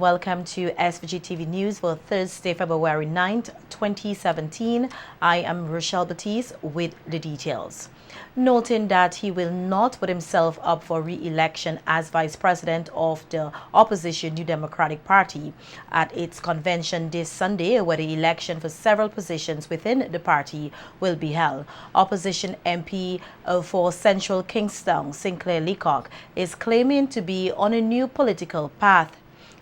Welcome to SVG-TV News for Thursday, February 9th, 2017. I am Rochelle Batiste with the details. Noting that he will not put himself up for re-election as Vice President of the opposition New Democratic Party at its convention this Sunday, where the election for several positions within the party will be held. Opposition MP for Central Kingston, Sinclair Leacock, is claiming to be on a new political path.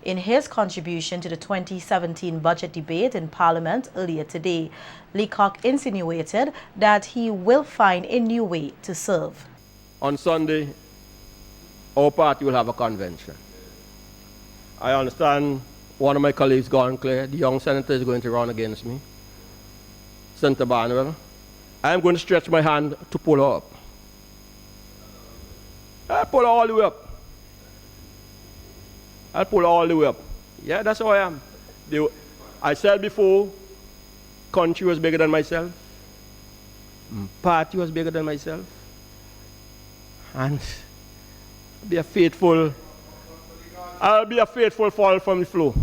In his contribution to the 2017 budget debate in Parliament earlier today, Leacock insinuated that he will find a new way to serve. On Sunday, our party will have a convention. I understand one of my colleagues, Gone Clear, the young senator, is going to run against me, Senator Barnwell. I am going to stretch my hand to pull her up. I pull her all the way up. I'll pull all the way up. Yeah, that's how I am. I said before, country was bigger than myself. Party was bigger than myself. And I'll be a faithful fall from the floor.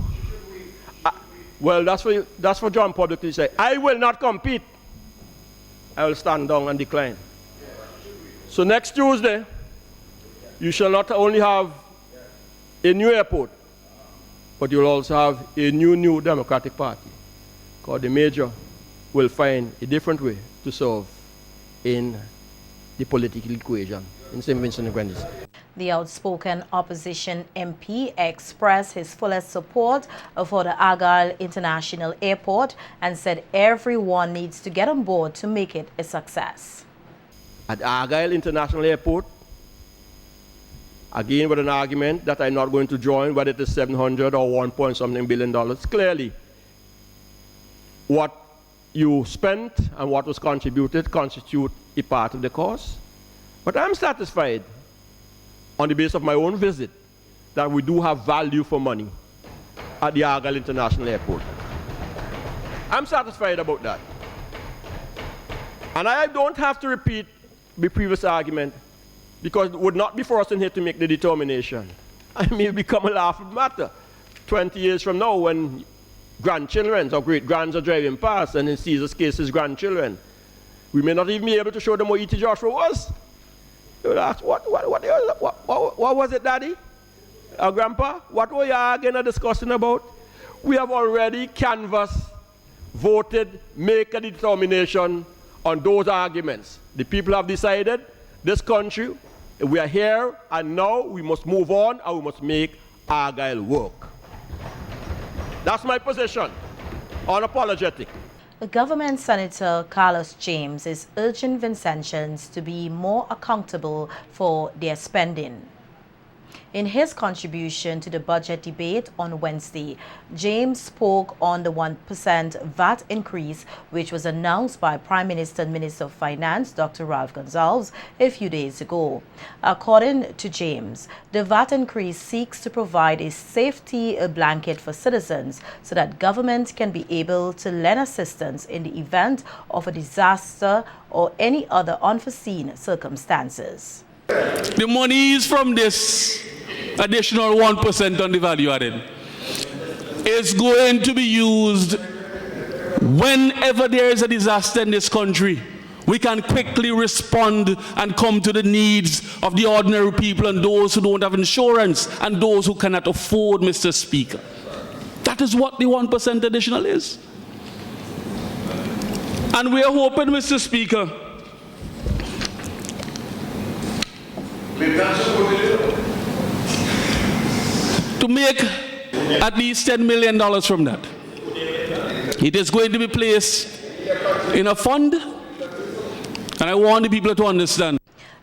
Well, that's for John publicly to say. I will not compete. I will stand down and decline. So next Tuesday, you shall not only have a new airport, but you'll also have a new Democratic Party, because the major will find a different way to serve in the political equation in St. Vincent and Grenadines. The outspoken opposition MP expressed his fullest support for the Argyle International Airport and said everyone needs to get on board to make it a success. At Argyle International Airport, again with an argument that I'm not going to join, whether it is 700 or 1 point something billion dollars. Clearly, what you spent and what was contributed constitute a part of the cost. But I'm satisfied, on the basis of my own visit, that we do have value for money at the Argyle International Airport. I'm satisfied about that. And I don't have to repeat the previous argument, because it would not be for us in here to make the determination. I mean, it become a laughing matter. 20 years from now, when grandchildren or great-grands are driving past, and in Caesar's case, his grandchildren, we may not even be able to show them what E.T. Joshua was. They would ask, what was it, Daddy? Or Grandpa? What were you arguing or discussing about? We have already canvassed, voted, make a determination on those arguments. The people have decided this country, we are here, and now we must move on and we must make Argyle work. That's my position, unapologetic. Government Senator Carlos James is urging Vincentians to be more accountable for their spending. In his contribution to the budget debate on Wednesday, James spoke on the 1% VAT increase, which was announced by Prime Minister and Minister of Finance, Dr. Ralph Gonsalves, a few days ago. According to James, the VAT increase seeks to provide a safety blanket for citizens so that government can be able to lend assistance in the event of a disaster or any other unforeseen circumstances. The money is from this additional 1% on the value added. It's going to be used whenever there is a disaster in this country. We can quickly respond and come to the needs of the ordinary people and those who don't have insurance and those who cannot afford, Mr. Speaker. That is what the 1% additional is. And we are hoping, Mr. Speaker, to make at least $10 million from that. It is going to be placed in a fund, and I want the people to understand.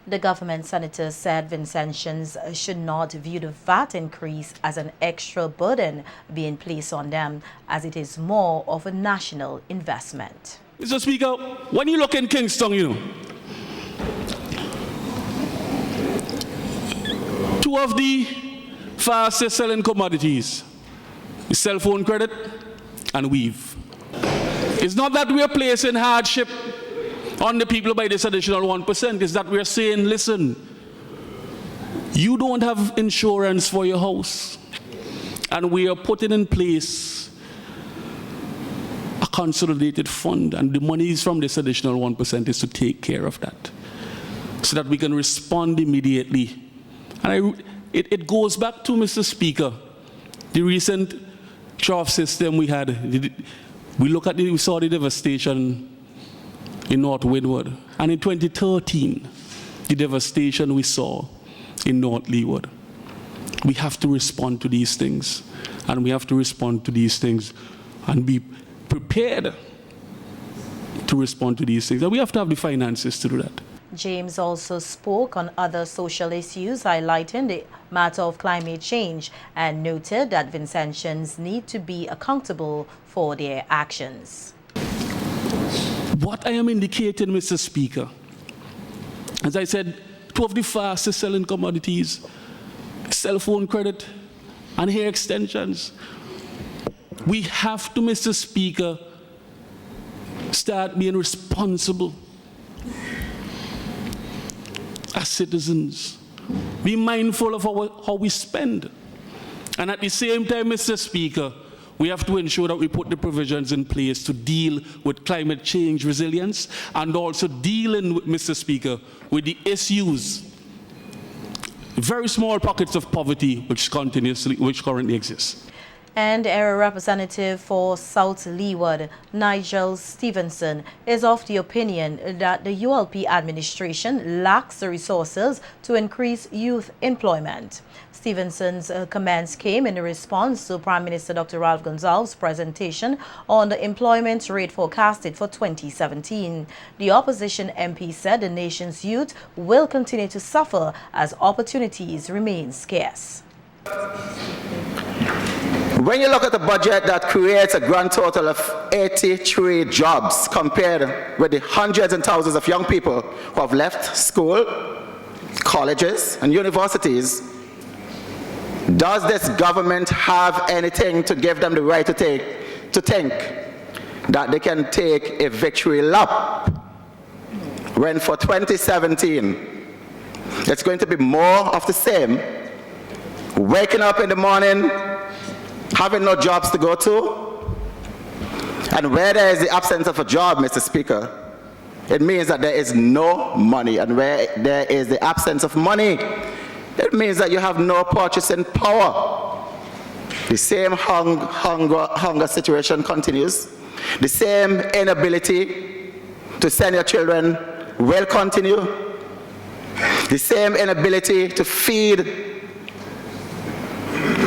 The government senator said Vincentians should not view the VAT increase as an extra burden being placed on them, as it is more of a national investment. Mr. Speaker, when you look in Kingston, two of the fastest selling commodities is cell phone credit and weave. It's not that we are placing hardship on the people by this additional 1%. It's that we are saying, listen, you don't have insurance for your house. And we are putting in place a consolidated fund, and the monies from this additional 1% is to take care of that, so that we can respond immediately. And it goes back to, Mr. Speaker, the recent trough system we had. We saw the devastation in North Windward, and in 2013, the devastation we saw in North Leeward. We have to respond to these things, and we have to respond to these things and be prepared to respond to these things. And we have to have the finances to do that. James also spoke on other social issues, highlighting the matter of climate change, and noted that Vincentians need to be accountable for their actions. What I am indicating, Mr. Speaker, as I said, two of the fastest selling commodities, cell phone credit and hair extensions. We have to, Mr. Speaker, start being responsible as citizens. Be mindful of how we spend. And at the same time, Mr. Speaker, we have to ensure that we put the provisions in place to deal with climate change resilience, and also dealing, Mr. Speaker, with the issues, very small pockets of poverty which currently exist. And Area Representative for South Leeward, Nigel Stevenson, is of the opinion that the ULP administration lacks the resources to increase youth employment. Stevenson's comments came in response to Prime Minister Dr. Ralph Gonsalves' presentation on the employment rate forecasted for 2017. The opposition MP said the nation's youth will continue to suffer as opportunities remain scarce. When you look at the budget that creates a grand total of 83 jobs compared with the hundreds and thousands of young people who have left school, colleges, and universities, does this government have anything to give them the right to think that they can take a victory lap when for 2017 it's going to be more of the same, waking up in the morning, having no jobs to go to? And where there is the absence of a job, Mr. Speaker, it means that there is no money. And where there is the absence of money, it means that you have no purchasing power. The same hunger situation continues. The same inability to send your children will continue. The same inability to feed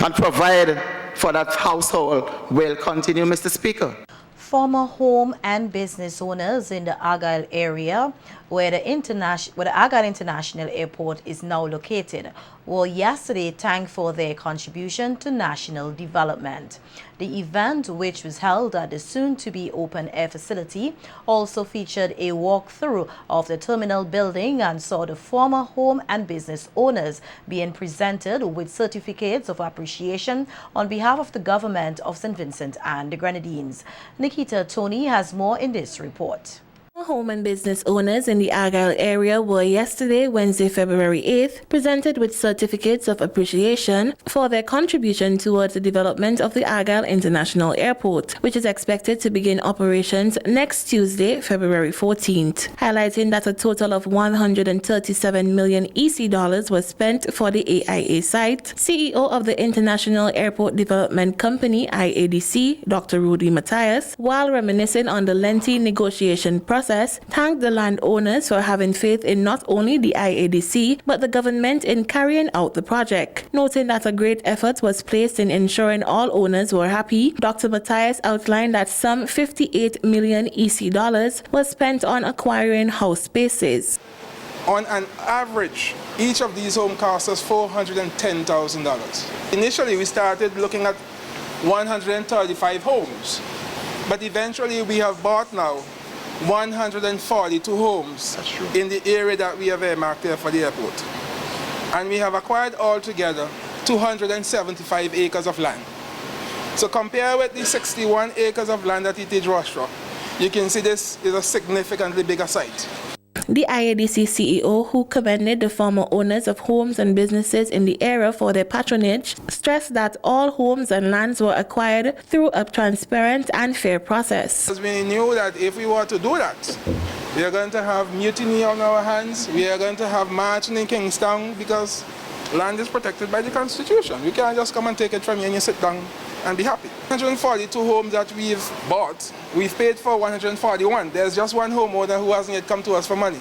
and provide for that household will continue, Mr. Speaker. Former home and business owners in the Argyle area, where the Argyle International Airport is now located, were yesterday thanked for their contribution to national development. The event, which was held at the soon-to-be open-air facility, also featured a walkthrough of the terminal building and saw the former home and business owners being presented with certificates of appreciation on behalf of the government of St. Vincent and the Grenadines. Nicketha Toney has more in this report. Home and business owners in the Argyle area were yesterday, Wednesday, February 8th, presented with certificates of appreciation for their contribution towards the development of the Argyle International Airport, which is expected to begin operations next Tuesday, February 14th, highlighting that a total of 137 million EC dollars was spent for the AIA site. CEO of the International Airport Development Company, IADC, Dr. Rudy Matthias, while reminiscing on the lengthy negotiation process, thanked the landowners for having faith in not only the IADC but the government in carrying out the project. Noting that a great effort was placed in ensuring all owners were happy, Dr. Matthias outlined that some 58 million EC dollars was spent on acquiring house spaces. On an average, each of these homes cost us $410,000. Initially, we started looking at 135 homes, but eventually we have bought now 142 homes in the area that we have earmarked there for the airport. And we have acquired altogether 275 acres of land. So compare with the 61 acres of land that it is Rostrop, you can see this is a significantly bigger site. The IADC CEO, who commended the former owners of homes and businesses in the area for their patronage, stressed that all homes and lands were acquired through a transparent and fair process. Because we knew that if we were to do that, we are going to have mutiny on our hands, we are going to have marching in Kingstown, because land is protected by the Constitution. We can't just come and take it from you and you sit down and be happy. 142 homes that we've bought, we've paid for 141. There's just one homeowner who hasn't yet come to us for money.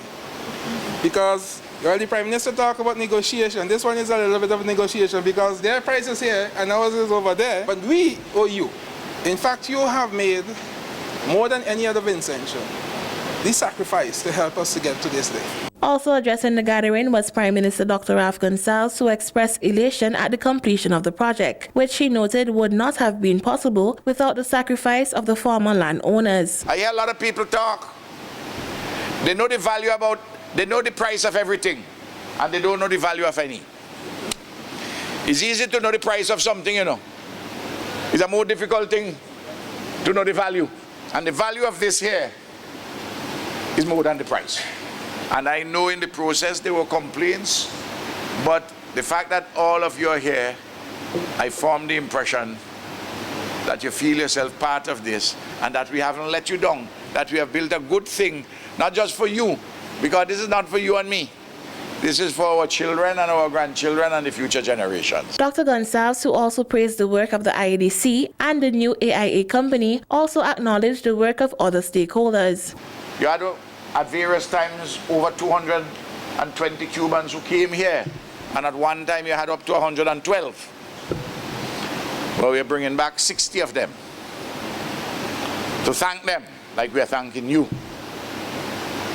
Because the Prime Minister talked about negotiation. This one is a little bit of a negotiation because their price is here and ours is over there. But we owe you. In fact, you have made more than any other Vincentian the sacrifice to help us to get to this day. Also addressing the gathering was Prime Minister Dr. Ralph Gonsalves, who expressed elation at the completion of the project, which he noted would not have been possible without the sacrifice of the former landowners. I hear a lot of people talk. They know the value they know the price of everything, and they don't know the value of any. It's easy to know the price of something, you know. It's a more difficult thing to know the value. And the value of this here is more than the price. And I know in the process there were complaints, but the fact that all of you are here, I formed the impression that you feel yourself part of this and that we haven't let you down, that we have built a good thing, not just for you, because this is not for you and me. This is for our children and our grandchildren and the future generations. Dr. Gonsalves, who also praised the work of the IADC and the new AIA company, also acknowledged the work of other stakeholders. You had at various times over 220 Cubans who came here, and at one time you had up to 112. Well, we're bringing back 60 of them to thank them like we're thanking you.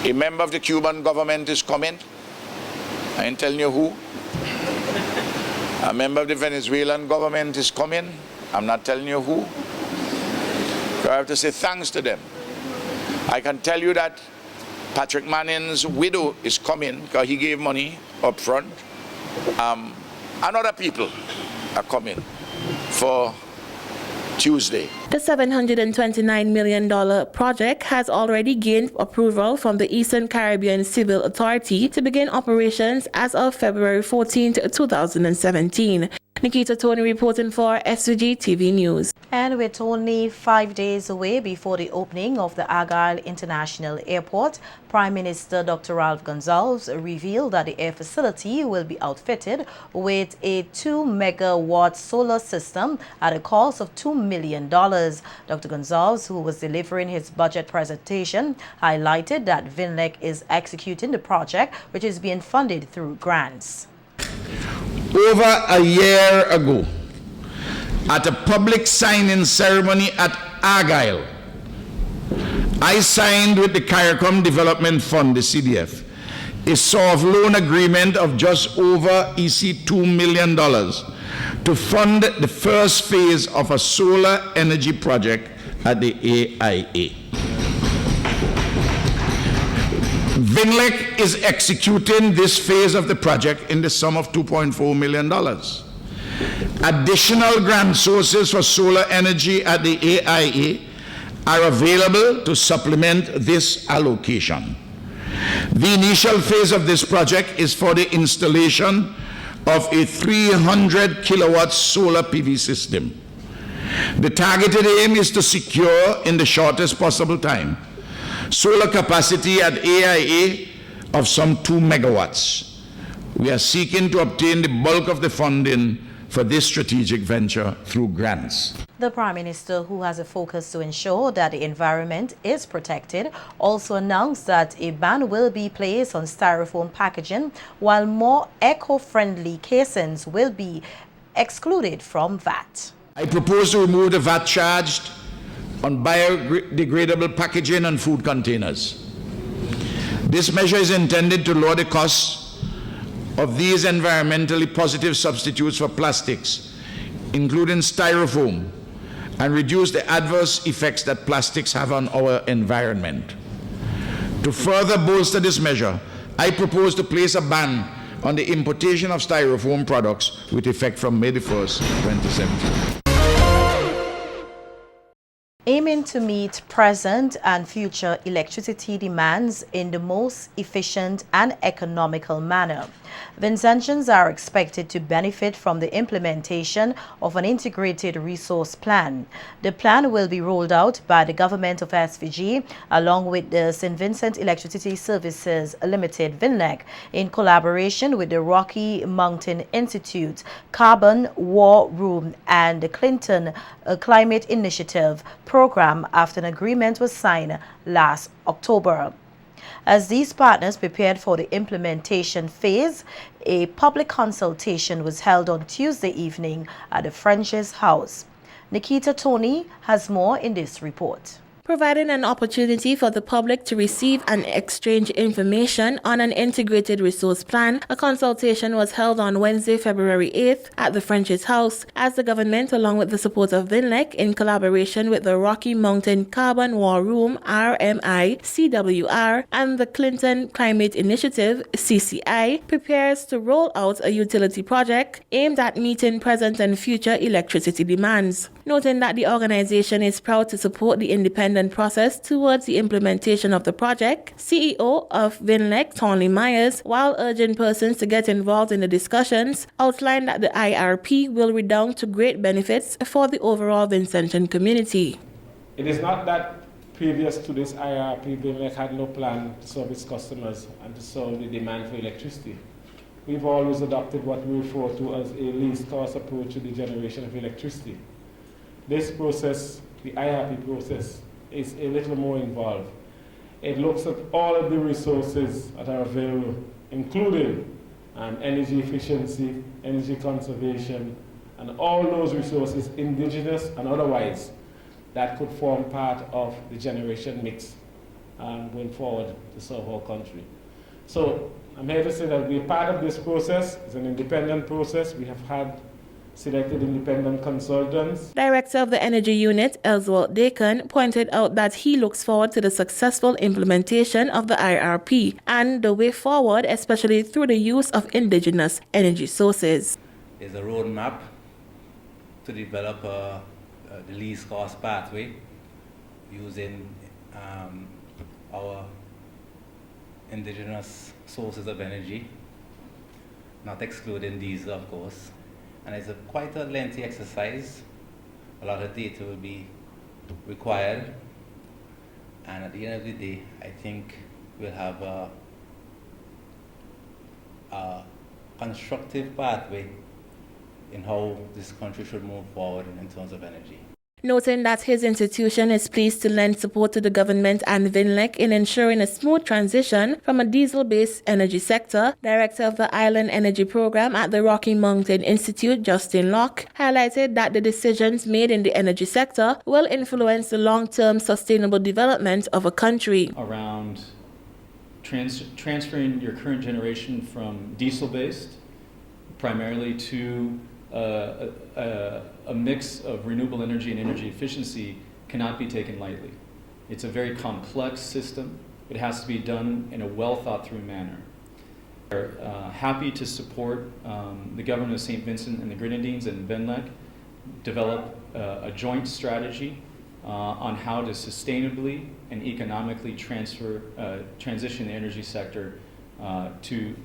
A member of the Cuban government is coming. I ain't telling you who. A member of the Venezuelan government is coming. I'm not telling you who. So I have to say thanks to them. I can tell you that Patrick Manning's widow is coming because he gave money up front. And other people are coming for Tuesday. The $729 million project has already gained approval from the Eastern Caribbean Civil Authority to begin operations as of February 14, 2017. Nicketha, Toney reporting for SVG-TV News. And with only 5 days away before the opening of the Argyle International Airport, Prime Minister Dr. Ralph Gonsalves revealed that the air facility will be outfitted with a 2-megawatt solar system at a cost of $2 million. Dr. Gonsalves, who was delivering his budget presentation, highlighted that VINLEC is executing the project, which is being funded through grants. Over a year ago, at a public signing ceremony at Argyle, I signed with the CARICOM Development Fund, the CDF, a soft loan agreement of just over $2 million to fund the first phase of a solar energy project at the AIA. VINLEC is executing this phase of the project in the sum of $2.4 million. Additional grant sources for solar energy at the AIA are available to supplement this allocation. The initial phase of this project is for the installation of a 300 kilowatt solar PV system. The targeted aim is to secure in the shortest possible time solar capacity at AIA of some 2 megawatts. We are seeking to obtain the bulk of the funding for this strategic venture through grants. The Prime Minister, who has a focus to ensure that the environment is protected, also announced that a ban will be placed on styrofoam packaging, while more eco-friendly casings will be excluded from VAT. I propose to remove the VAT charged on biodegradable packaging and food containers. This measure is intended to lower the costs of these environmentally positive substitutes for plastics, including styrofoam, and reduce the adverse effects that plastics have on our environment. To further bolster this measure, I propose to place a ban on the importation of styrofoam products with effect from May 1st, 2017. Aiming to meet present and future electricity demands in the most efficient and economical manner, Vincentians are expected to benefit from the implementation of an integrated resource plan. The plan will be rolled out by the government of SVG along with the St. Vincent Electricity Services Limited (VINLEC) in collaboration with the Rocky Mountain Institute, Carbon War Room and the Clinton Climate Initiative program after an agreement was signed last October. As these partners prepared for the implementation phase, a public consultation was held on Tuesday evening at the French's house. Nicketha Toney has more in this report. Providing an opportunity for the public to receive and exchange information on an integrated resource plan, a consultation was held on Wednesday, February 8th at the French's House as the government, along with the support of VINLEC in collaboration with the Rocky Mountain Carbon War Room (RMI) CWR and the Clinton Climate Initiative (CCI), prepares to roll out a utility project aimed at meeting present and future electricity demands. Noting that the organization is proud to support the independent process towards the implementation of the project, CEO of VINLEC, Toney Myers, while urging persons to get involved in the discussions, outlined that the IRP will redound to great benefits for the overall Vincentian community. It is not that previous to this IRP, VINLEC had no plan to serve its customers and to solve the demand for electricity. We've always adopted what we refer to as a least cost approach to the generation of electricity. This process, the IRP process, is a little more involved. It looks at all of the resources that are available, including energy efficiency, energy conservation, and all those resources, indigenous and otherwise, that could form part of the generation mix going forward to serve our country. So I'm here to say that we're part of this process. It's an independent process. We have had selected independent consultants. Director of the Energy Unit, Elsworth Dacon, pointed out that he looks forward to the successful implementation of the IRP and the way forward, especially through the use of indigenous energy sources. There's a roadmap to develop the least cost pathway using our indigenous sources of energy, not excluding diesel, of course. And it's quite a lengthy exercise. A lot of data will be required. And at the end of the day, I think we'll have a constructive pathway in how this country should move forward in terms of energy. Noting that his institution is pleased to lend support to the government and VINLEC in ensuring a smooth transition from a diesel-based energy sector, Director of the Island Energy Program at the Rocky Mountain Institute, Justin Locke, highlighted that the decisions made in the energy sector will influence the long-term sustainable development of a country. Around transferring your current generation from diesel-based primarily to a mix of renewable energy and energy efficiency cannot be taken lightly. It's a very complex system. It has to be done in a well thought through manner. We're happy to support the government of St. Vincent and the Grenadines and VINLEC develop a joint strategy on how to sustainably and economically transition the energy sector to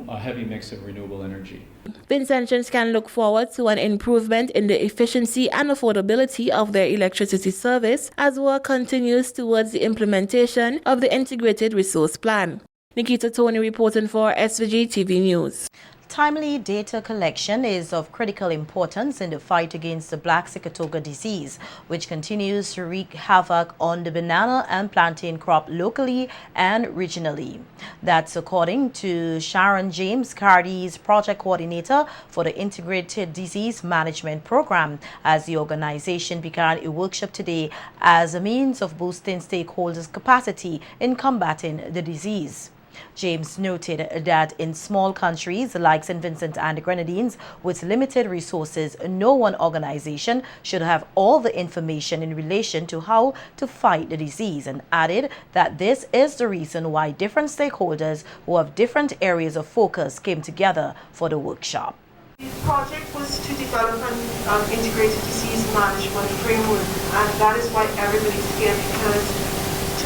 a heavy mix of renewable energy. Vincentians can look forward to an improvement in the efficiency and affordability of their electricity service as work continues towards the implementation of the Integrated Resource Plan. Nicketha Toney reporting for SVG-TV News. Timely data collection is of critical importance in the fight against the black Nicketha disease, which continues to wreak havoc on the banana and plantain crop locally and regionally. That's according to Sharon James, Cardi's project coordinator for the Integrated Disease Management Program, as the organization began a workshop today as a means of boosting stakeholders' capacity in combating the disease. James noted that in small countries like St. Vincent and the Grenadines with limited resources, no one organization should have all the information in relation to how to fight the disease, and added that this is the reason why different stakeholders who have different areas of focus came together for the workshop. The project was to develop an integrated disease management framework, and that is why everybody's here, because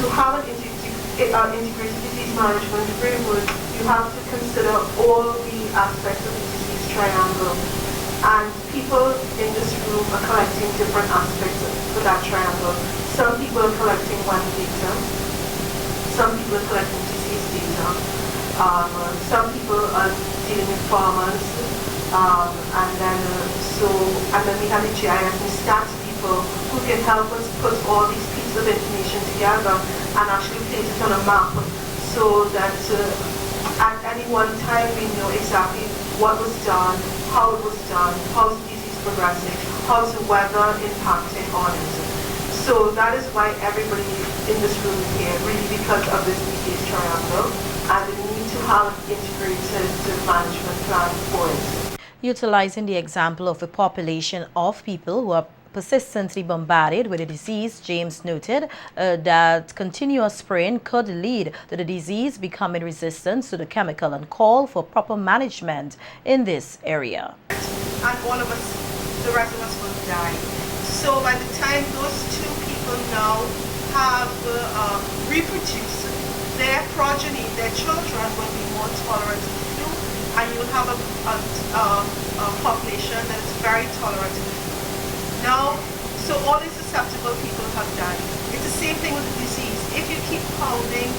to have an integrated disease management framework, you have to consider all the aspects of the disease triangle. And people in this room are collecting different aspects for that triangle. Some people are collecting one data, some people are collecting disease data, some people are dealing with farmers, and then we have the GIS and stats people who can help us put all these pieces of information together and actually place it on a map so that at any one time we know exactly what was done, how it was done, how is the disease progressing, how is the weather impacting on it. So that is why everybody in this room is here, really because of this disease triangle and the need to have an integrated management plan for it. Utilizing the example of a population of people who are persistently bombarded with the disease, James noted that continuous spraying could lead to the disease becoming resistant to the chemical and call for proper management in this area. And all of us, the rest of us will die. So by the time those two people now have reproduced, their progeny, their children will be more tolerant to the flu, and you'll have a population that is very tolerant to the flu. Now, so all these susceptible people have died. It's the same thing with the disease. If you keep pounding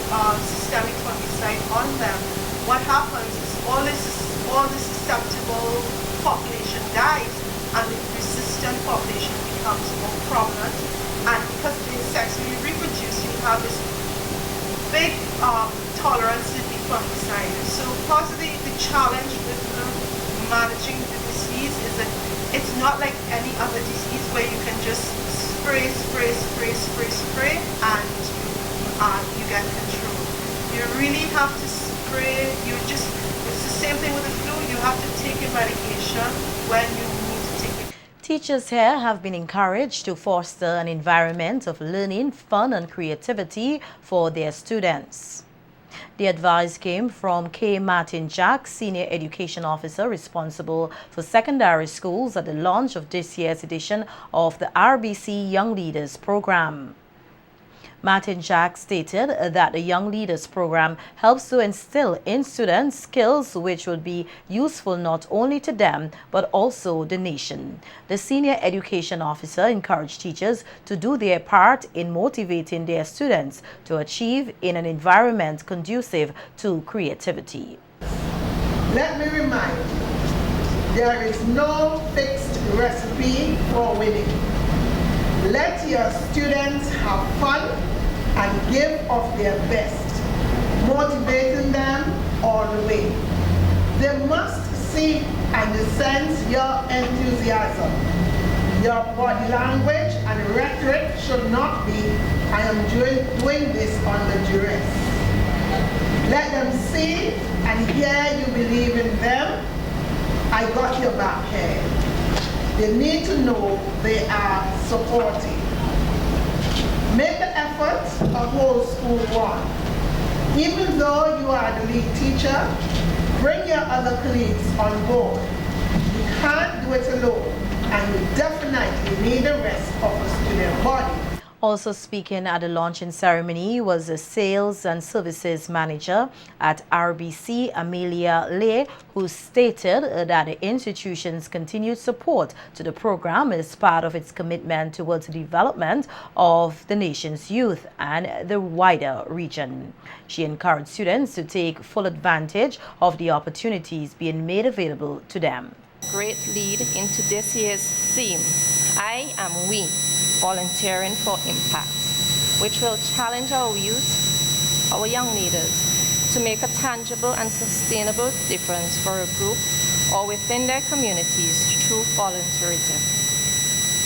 systemic fungicide on them, what happens is all this susceptible population dies, and the resistant population becomes more prominent. And because the insects, when you reproduce, you have this big tolerance to the fungicide. So part of the challenge with managing the disease is that it's not like any other disease where you can just spray, and you get control. You really have to spray. It's the same thing with the flu. You have to take your medication when you need to take it. Teachers here have been encouraged to foster an environment of learning, fun and creativity for their students. The advice came from K. Martin Jack, Senior Education Officer responsible for secondary schools, at the launch of this year's edition of the RBC Young Leaders Program. Martin Jack stated that the Young Leaders Program helps to instill in students skills which will be useful not only to them but also the nation. The Senior Education Officer encouraged teachers to do their part in motivating their students to achieve in an environment conducive to creativity. Let me remind you, there is no fixed recipe for winning. Let your students have fun and give of their best, motivating them all the way. They must see and sense your enthusiasm. Your body language and rhetoric should not be, I am doing this under duress. Let them see and hear you believe in them. I got your back here. They need to know they are supported. Make the effort a whole school one. Even though you are the lead teacher, bring your other colleagues on board. You can't do it alone, and you definitely need the rest of the student body. Also speaking at the launching ceremony was the Sales and Services Manager at RBC, Amelia Lay, who stated that the institution's continued support to the program is part of its commitment towards the development of the nation's youth and the wider region. She encouraged students to take full advantage of the opportunities being made available to them. Great lead into this year's theme, I Am We. Volunteering for Impact, which will challenge our youth, our young leaders, to make a tangible and sustainable difference for a group or within their communities through volunteerism.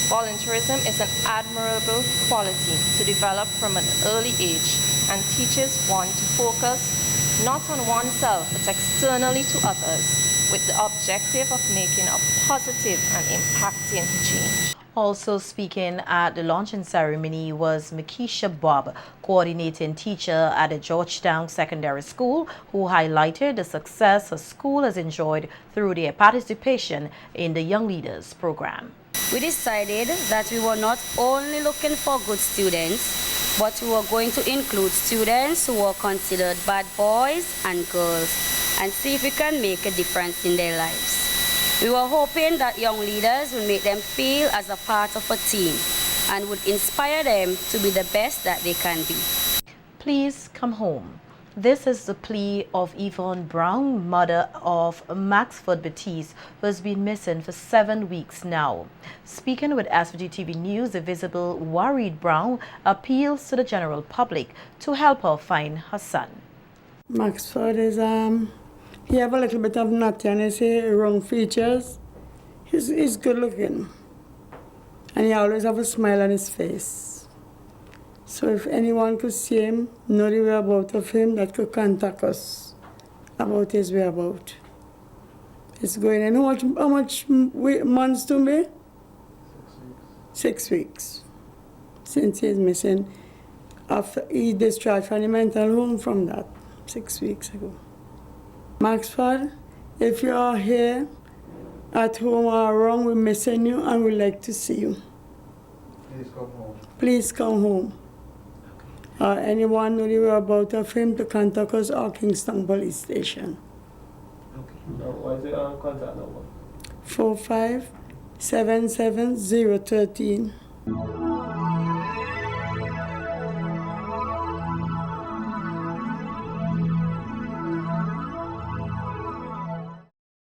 Volunteerism is an admirable quality to develop from an early age, and teachers want to focus not on oneself but externally to others, with the objective of making a positive and impacting change. Also speaking at the launching ceremony was Makeisha Bob, coordinating teacher at the Georgetown Secondary School, who highlighted the success her school has enjoyed through their participation in the Young Leaders program. We decided that we were not only looking for good students, but we were going to include students who were considered bad boys and girls and see if we can make a difference in their lives. We were hoping that Young Leaders would make them feel as a part of a team and would inspire them to be the best that they can be. Please come home. This is the plea of Yvonne Brown, mother of Maxford Baptiste, who has been missing for 7 weeks now. Speaking with SVG-TV News, the visible worried Brown appeals to the general public to help her find her son. Maxford is, he have a little bit of naughtiness, wrong features. He's good looking. And he always have a smile on his face. So if anyone could see him, know the whereabouts of him, that could contact us about his whereabouts. It's going in. How much months to me? 6 weeks. Since he's missing. After he discharged from the mental home from that, 6 weeks ago. Maxford, if you are here at home or around, we're missing you and we'd like to see you. Please come home. Please come home. Anyone know the whereabouts of him to contact us or Kingston Police Station. What is the contact number? 45 77 013.